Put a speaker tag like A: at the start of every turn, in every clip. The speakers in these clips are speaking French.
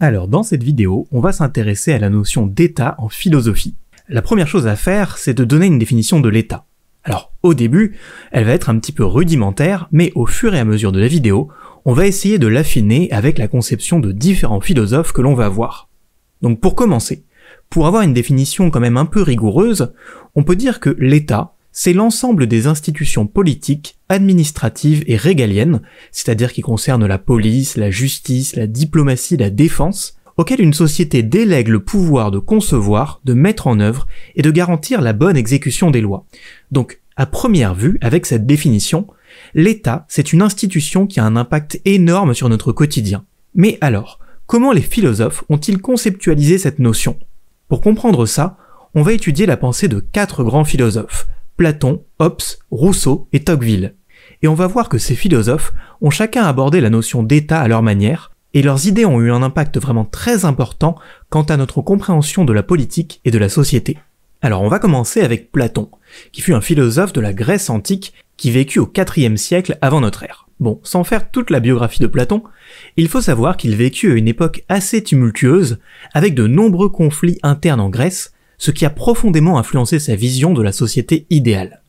A: Alors dans cette vidéo, on va s'intéresser à la notion d'état en philosophie. La première chose à faire, c'est de donner une définition de l'état. Alors au début, elle va être un petit peu rudimentaire, mais au fur et à mesure de la vidéo, on va essayer de l'affiner avec la conception de différents philosophes que l'on va voir. Donc pour commencer, pour avoir une définition quand même un peu rigoureuse, on peut dire que l'état, c'est l'ensemble des institutions politiques, administratives et régaliennes, c'est-à-dire qui concernent la police, la justice, la diplomatie, la défense, auxquelles une société délègue le pouvoir de concevoir, de mettre en œuvre et de garantir la bonne exécution des lois. Donc, à première vue, avec cette définition, l'État, c'est une institution qui a un impact énorme sur notre quotidien. Mais alors, comment les philosophes ont-ils conceptualisé cette notion ? Pour comprendre ça, on va étudier la pensée de 4 grands philosophes, Platon, Hobbes, Rousseau et Tocqueville. Et on va voir que ces philosophes ont chacun abordé la notion d'état à leur manière, et leurs idées ont eu un impact vraiment très important quant à notre compréhension de la politique et de la société. Alors on va commencer avec Platon, qui fut un philosophe de la Grèce antique qui vécut au IVe siècle avant notre ère. Bon, sans faire toute la biographie de Platon, il faut savoir qu'il vécut à une époque assez tumultueuse, avec de nombreux conflits internes en Grèce, ce qui a profondément influencé sa vision de la société idéale.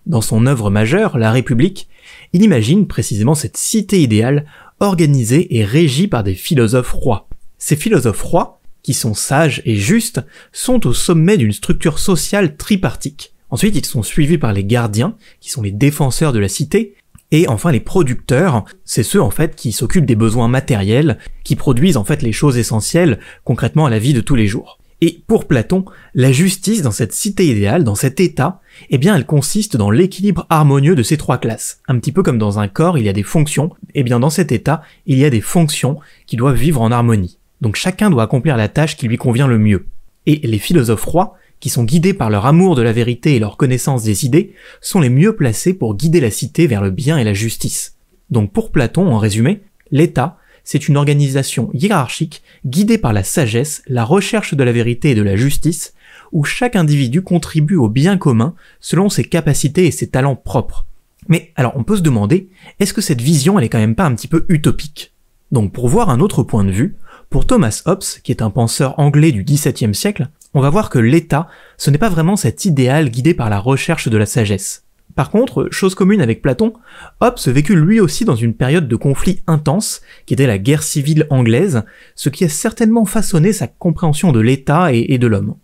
A: Dans son œuvre majeure, La République, il imagine précisément cette cité idéale organisée et régie par des philosophes rois. Ces philosophes rois, qui sont sages et justes, sont au sommet d'une structure sociale tripartique. Ensuite, ils sont suivis par les gardiens, qui sont les défenseurs de la cité, et enfin les producteurs, c'est ceux en fait qui s'occupent des besoins matériels, qui produisent en fait les choses essentielles concrètement à la vie de tous les jours. Et pour Platon, la justice dans cette cité idéale, dans cet état, eh bien elle consiste dans l'équilibre harmonieux de ces 3 classes. Un petit peu comme dans un corps, il y a des fonctions, eh bien dans cet état, il y a des fonctions qui doivent vivre en harmonie. Donc chacun doit accomplir la tâche qui lui convient le mieux. Et les philosophes rois, qui sont guidés par leur amour de la vérité et leur connaissance des idées, sont les mieux placés pour guider la cité vers le bien et la justice. Donc pour Platon, en résumé, l'état, c'est une organisation hiérarchique guidée par la sagesse, la recherche de la vérité et de la justice, où chaque individu contribue au bien commun selon ses capacités et ses talents propres. Mais alors on peut se demander, est-ce que cette vision elle est quand même pas un petit peu utopique ? Donc pour voir un autre point de vue, pour Thomas Hobbes, qui est un penseur anglais du XVIIe siècle, on va voir que l'état, ce n'est pas vraiment cet idéal guidé par la recherche de la sagesse. Par contre, chose commune avec Platon, Hobbes vécut lui aussi dans une période de conflit intense, qui était la guerre civile anglaise, ce qui a certainement façonné sa compréhension de l'état et de l'homme.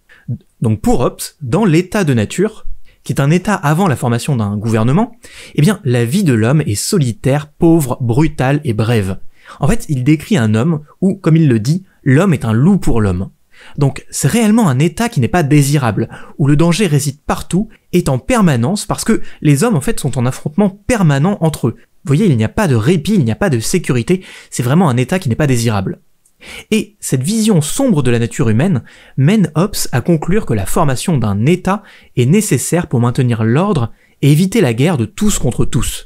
A: Donc pour Hobbes, dans l'état de nature, qui est un état avant la formation d'un gouvernement, eh bien la vie de l'homme est solitaire, pauvre, brutale et brève. En fait, il décrit un homme où, comme il le dit, l'homme est un loup pour l'homme. Donc c'est réellement un état qui n'est pas désirable, où le danger réside partout, est en permanence, parce que les hommes en fait sont en affrontement permanent entre eux. Vous voyez, il n'y a pas de répit, il n'y a pas de sécurité, c'est vraiment un état qui n'est pas désirable. Et cette vision sombre de la nature humaine mène Hobbes à conclure que la formation d'un état est nécessaire pour maintenir l'ordre et éviter la guerre de tous contre tous.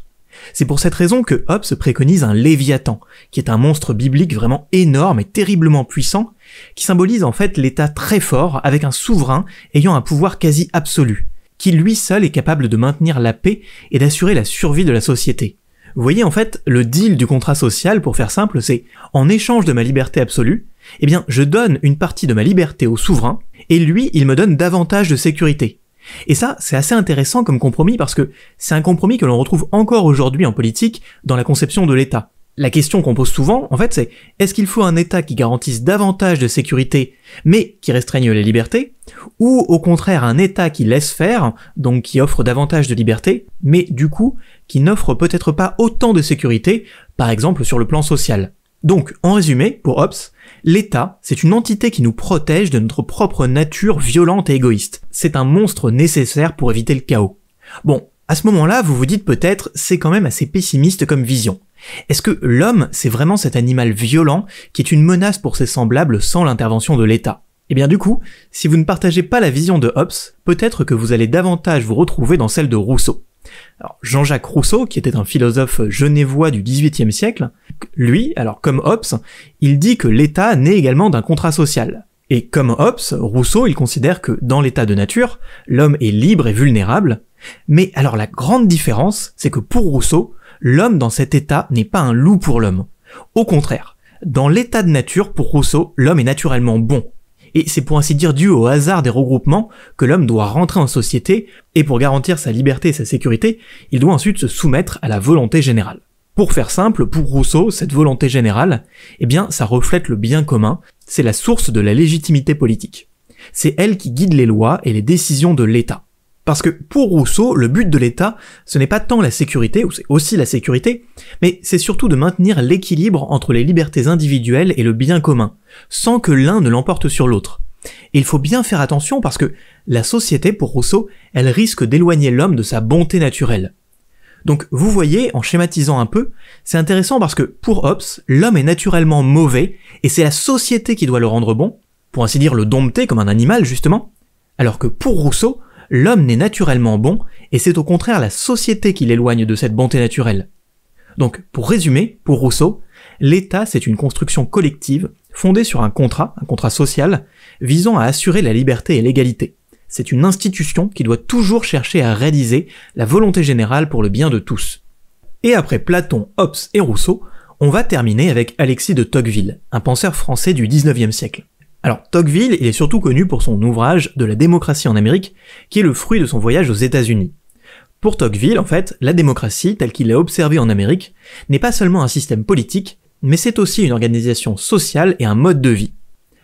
A: C'est pour cette raison que Hobbes préconise un Léviathan, qui est un monstre biblique vraiment énorme et terriblement puissant, qui symbolise en fait l'état très fort avec un souverain ayant un pouvoir quasi absolu, qui lui seul est capable de maintenir la paix et d'assurer la survie de la société. Vous voyez en fait, le deal du contrat social, pour faire simple, c'est en échange de ma liberté absolue, eh bien je donne une partie de ma liberté au souverain, et lui il me donne davantage de sécurité. Et ça, c'est assez intéressant comme compromis parce que c'est un compromis que l'on retrouve encore aujourd'hui en politique dans la conception de l'État. La question qu'on pose souvent, en fait, c'est est-ce qu'il faut un État qui garantisse davantage de sécurité mais qui restreigne les libertés, ou au contraire un État qui laisse faire, donc qui offre davantage de liberté, mais du coup qui n'offre peut-être pas autant de sécurité, par exemple sur le plan social. Donc, en résumé, pour Hobbes, l'État, c'est une entité qui nous protège de notre propre nature violente et égoïste. C'est un monstre nécessaire pour éviter le chaos. Bon, à ce moment-là, vous vous dites peut-être, c'est quand même assez pessimiste comme vision. Est-ce que l'homme, c'est vraiment cet animal violent qui est une menace pour ses semblables sans l'intervention de l'État ? Eh bien du coup, si vous ne partagez pas la vision de Hobbes, peut-être que vous allez davantage vous retrouver dans celle de Rousseau. Alors, Jean-Jacques Rousseau, qui était un philosophe genevois du XVIIIe siècle, lui, alors comme Hobbes, il dit que l'État naît également d'un contrat social. Et comme Hobbes, Rousseau, il considère que dans l'état de nature, l'homme est libre et vulnérable, mais alors la grande différence, c'est que pour Rousseau, l'homme dans cet état n'est pas un loup pour l'homme. Au contraire, Dans l'état de nature, pour Rousseau, l'homme est naturellement bon. Et c'est pour ainsi dire dû au hasard des regroupements que l'homme doit rentrer en société, et pour garantir sa liberté et sa sécurité, il doit ensuite se soumettre à la volonté générale. Pour faire simple, pour Rousseau, cette volonté générale, eh bien, ça reflète le bien commun, c'est la source de la légitimité politique. C'est elle qui guide les lois et les décisions de l'État. Parce que pour Rousseau, le but de l'État, ce n'est pas tant la sécurité, ou c'est aussi la sécurité, mais c'est surtout de maintenir l'équilibre entre les libertés individuelles et le bien commun, sans que l'un ne l'emporte sur l'autre. Et il faut bien faire attention parce que la société, pour Rousseau, elle risque d'éloigner l'homme de sa bonté naturelle. Donc vous voyez, en schématisant un peu, c'est intéressant parce que pour Hobbes, l'homme est naturellement mauvais, et c'est la société qui doit le rendre bon, pour ainsi dire le dompter comme un animal justement, alors que pour Rousseau, l'homme n'est naturellement bon, et c'est au contraire la société qui l'éloigne de cette bonté naturelle. Donc, pour résumer, pour Rousseau, l'État c'est une construction collective, fondée sur un contrat social, visant à assurer la liberté et l'égalité. C'est une institution qui doit toujours chercher à réaliser la volonté générale pour le bien de tous. Et après Platon, Hobbes et Rousseau, on va terminer avec Alexis de Tocqueville, un penseur français du 19e siècle. Alors, Tocqueville, il est surtout connu pour son ouvrage de la démocratie en Amérique, qui est le fruit de son voyage aux États-Unis. Pour Tocqueville, en fait, la démocratie, telle qu'il l'a observée en Amérique, n'est pas seulement un système politique, mais c'est aussi une organisation sociale et un mode de vie.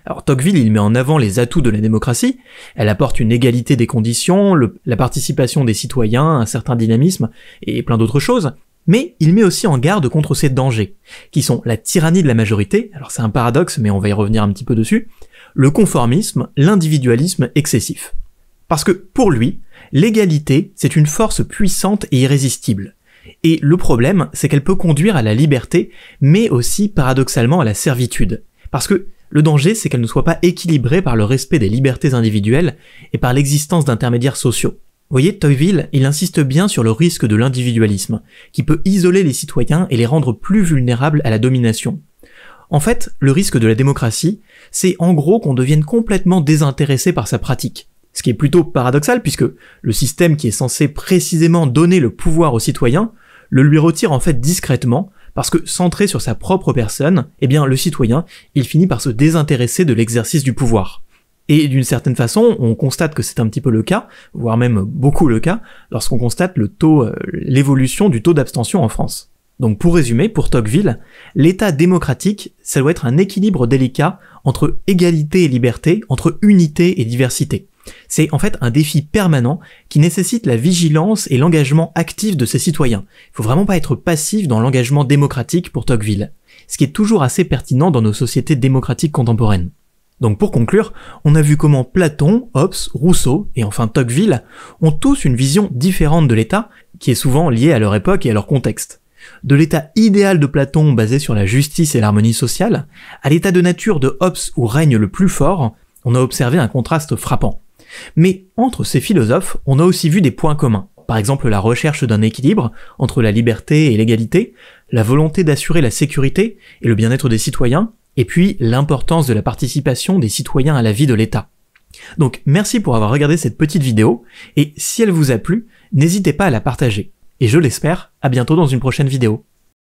A: Alors Tocqueville, il met en avant les atouts de la démocratie, elle apporte une égalité des conditions, la participation des citoyens, un certain dynamisme, et plein d'autres choses, mais il met aussi en garde contre ces dangers, qui sont la tyrannie de la majorité, alors c'est un paradoxe mais on va y revenir un petit peu dessus, le conformisme, l'individualisme excessif. Parce que, pour lui, l'égalité, c'est une force puissante et irrésistible. Et le problème, c'est qu'elle peut conduire à la liberté, mais aussi, paradoxalement, à la servitude. Parce que le danger, c'est qu'elle ne soit pas équilibrée par le respect des libertés individuelles et par l'existence d'intermédiaires sociaux. Vous voyez, Tocqueville, il insiste bien sur le risque de l'individualisme, qui peut isoler les citoyens et les rendre plus vulnérables à la domination. En fait, le risque de la démocratie, c'est en gros qu'on devienne complètement désintéressé par sa pratique. Ce qui est plutôt paradoxal puisque le système qui est censé précisément donner le pouvoir aux citoyens, le lui retire en fait discrètement, parce que centré sur sa propre personne, eh bien le citoyen, il finit par se désintéresser de l'exercice du pouvoir. Et d'une certaine façon, on constate que c'est un petit peu le cas, voire même beaucoup le cas, lorsqu'on constate l'évolution du taux d'abstention en France. Donc pour résumer, pour Tocqueville, l'État démocratique, ça doit être un équilibre délicat entre égalité et liberté, entre unité et diversité. C'est en fait un défi permanent qui nécessite la vigilance et l'engagement actif de ses citoyens. Il faut vraiment pas être passif dans l'engagement démocratique pour Tocqueville, ce qui est toujours assez pertinent dans nos sociétés démocratiques contemporaines. Donc pour conclure, on a vu comment Platon, Hobbes, Rousseau et enfin Tocqueville ont tous une vision différente de l'État, qui est souvent liée à leur époque et à leur contexte. De l'état idéal de Platon basé sur la justice et l'harmonie sociale, à l'état de nature de Hobbes où règne le plus fort, on a observé un contraste frappant. Mais entre ces philosophes, on a aussi vu des points communs. Par exemple la recherche d'un équilibre entre la liberté et l'égalité, la volonté d'assurer la sécurité et le bien-être des citoyens, et puis l'importance de la participation des citoyens à la vie de l'État. Donc merci pour avoir regardé cette petite vidéo, et si elle vous a plu, n'hésitez pas à la partager. Et je l'espère, à bientôt dans une prochaine vidéo.